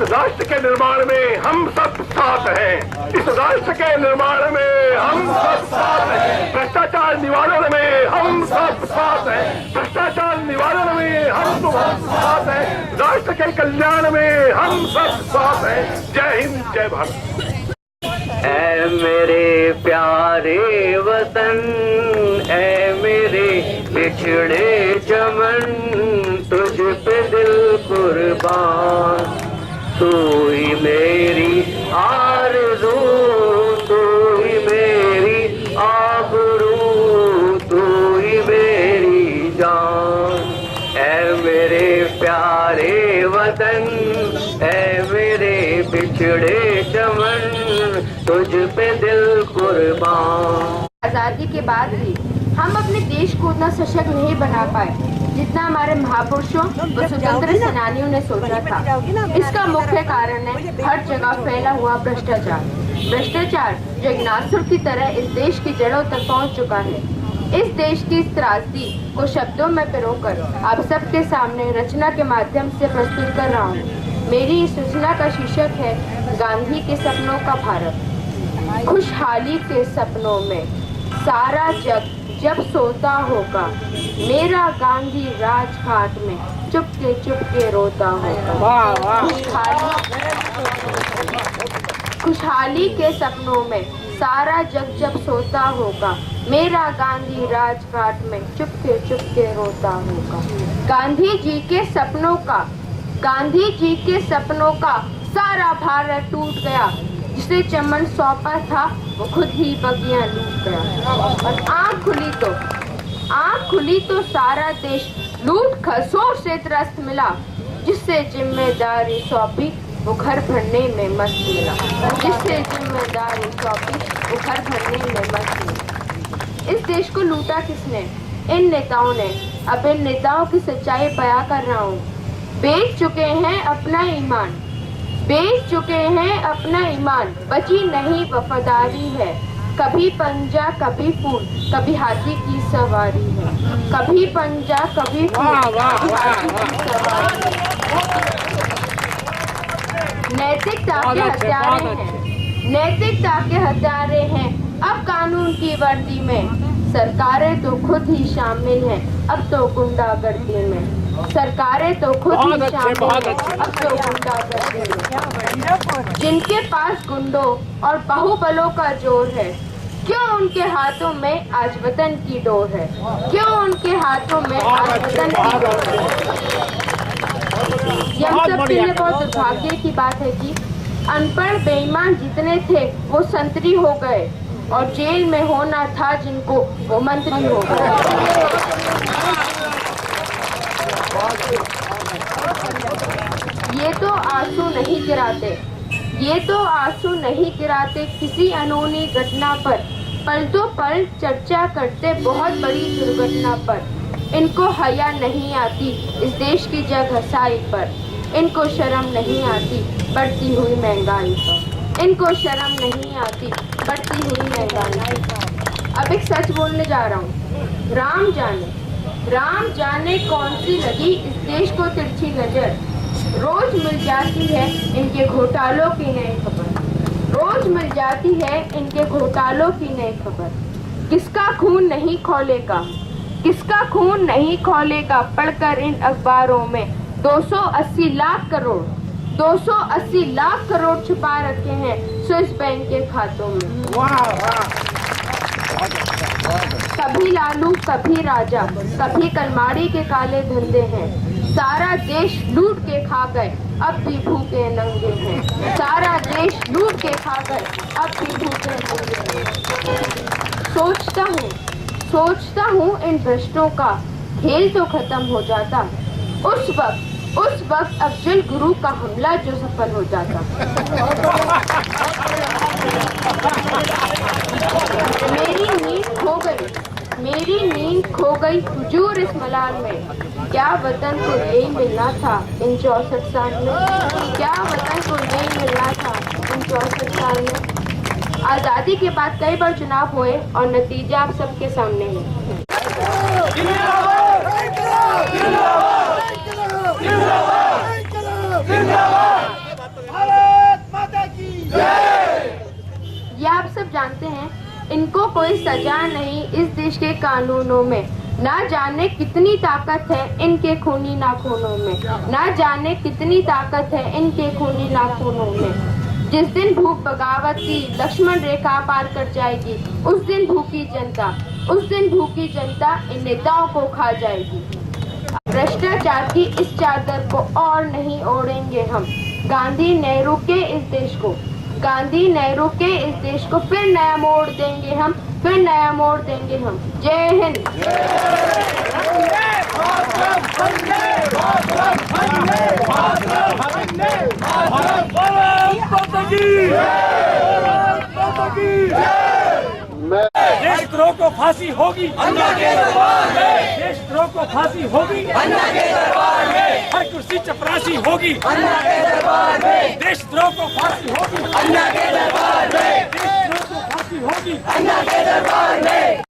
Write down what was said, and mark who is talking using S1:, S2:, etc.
S1: इस राष्ट्र के निर्माण में हम सब साथ हैं। इस राष्ट्र के निर्माण में हम सब साथ हैं। भ्रष्टाचार निवारण में हम सब साथ हैं। भ्रष्टाचार निवारण में हम सब साथ हैं। राष्ट्र के कल्याण में हम सब साथ हैं। जय हिंद, जय भारत।
S2: ऐ मेरे प्यारे वतन, ऐ मेरे बिछड़े चमन, तुझ पे दिल कुर्बान। तू ही मेरी आरज़ू, तू ही मेरी आबरू, तू ही मेरी जान। ऐ मेरे प्यारे वतन, ऐ मेरे बिछड़े चमन, तुझ पे दिल कुर्बान।
S3: आज़ादी के बाद भी हम अपने देश को उतना सशक्त नहीं बना पाए जितना हमारे महापुरुषों व स्वतंत्र सेनानियों ने सोचा था। इसका मुख्य कारण है हर जगह फैला हुआ भ्रष्टाचार जो एक नासुर की तरह इस देश की जड़ों तक पहुंच चुका है। इस देश की त्रासदी को शब्दों में पिरोकर आप सबके सामने रचना के माध्यम से प्रस्तुत कर रहा हूँ। मेरी इस रचना का शीर्षक है गांधी के सपनों का भारत। खुशहाली के सपनों में सारा जग जब सोता होगा, मेरा गांधी राजघाट में चुपके रोता होगा। खुशहाली के सपनों में सारा जग जब सोता होगा, मेरा गांधी राजघाट में चुपके रोता होगा। गांधी जी के सपनों का सारा भारत टूट गया। जिसे चमन सौंपा था वो खुद ही बगियां लूट गया। और आँख खुली तो सारा देश लूट खसों से त्रस्त मिला। जिससे जिम्मेदारी सौंपी वो घर भरने में मस्त मिला। इस देश को लूटा किसने? इन नेताओं ने। अब इन नेताओं की सच्चाई बयां कर रहा हूँ। बेच चुके हैं अपना ईमान, बची नहीं वफादारी है। कभी पंजा कभी फूल, कभी हाथी की सवारी है। कभी पंजा कभी फूल, कभी हाथी की सवारी है। नैतिकता के हत्यारे हैं अब कानून की वर्दी में। सरकारें तो खुद ही शामिल हैं अब तो गुंडागर्दी में। जिनके पास गुंडों और बाहुबलों का जोर है, क्यों उनके हाथों में आज वतन की डोर है। ये हम सब के लिए बहुत दुर्भाग्य की बात है कि अनपढ़ बेईमान जितने थे वो संतरी हो गए और जेल में होना था जिनको वो मंत्री हो गए। ये तो आंसू नहीं गिराते किसी अनहोनी घटना पर, पल तो पल चर्चा करते बहुत बड़ी दुर्घटना पर। इनको हया नहीं आती इस देश की जग हसाई पर। इनको शर्म नहीं आती बढ़ती हुई महंगाई पर। अब एक सच बोलने जा रहा हूँ। राम जाने कौन सी लगी इस देश को तिरछी नजर। रोज मिल जाती है इनके घोटालों की नई खबर। किसका खून नहीं खौलेगा पढ़कर इन अखबारों में। 280 लाख करोड़ छुपा रखे हैं स्विस बैंक के खातों में। कभी लालू कभी राजा, कभी कलमाड़ी के काले धंधे हैं। सारा देश लूट के खा गए अब भी भूखे नंगे हैं। सोचता हूँ इन भ्रष्टों का खेल तो खत्म हो जाता। उस वक्त अफजल गुरु का हमला जो सफल हो जाता। मेरी नींद खो गई हुजूर इस मलाल में। क्या वतन को यही मिलना था इन 64 साल में। आज़ादी के बाद कई बार चुनाव हुए और नतीजा आप सबके सामने है। जानते हैं, इनको कोई सजा नहीं इस देश के कानूनों में। ना जाने कितनी ताकत है इनके खूनी नाखूनों में, ना जाने कितनी ताकत है इनके खूनी नाखूनों में। जिस दिन भूख बगावत की लक्ष्मण रेखा पार कर जाएगी, उस दिन भूखी जनता इन नेताओं को खा जाएगी। भ्रष्टाचार की इस चादर को और नहीं ओढ़ेंगे हम। गांधी नेहरू के इस देश को फिर नया मोड़ देंगे हम, जय हिंद।
S4: देशद्रोह को फांसी होगी अन्ना के दरबार में, देशद्रोह को फांसी होगी अन्ना के दरबार में, हर कुर्सी चपरासी होगी अन्ना के दरबार में, देशद्रोह को फांसी होगी अन्ना के दरबार में, देशद्रोह को फांसी होगी अन्ना के दरबार में।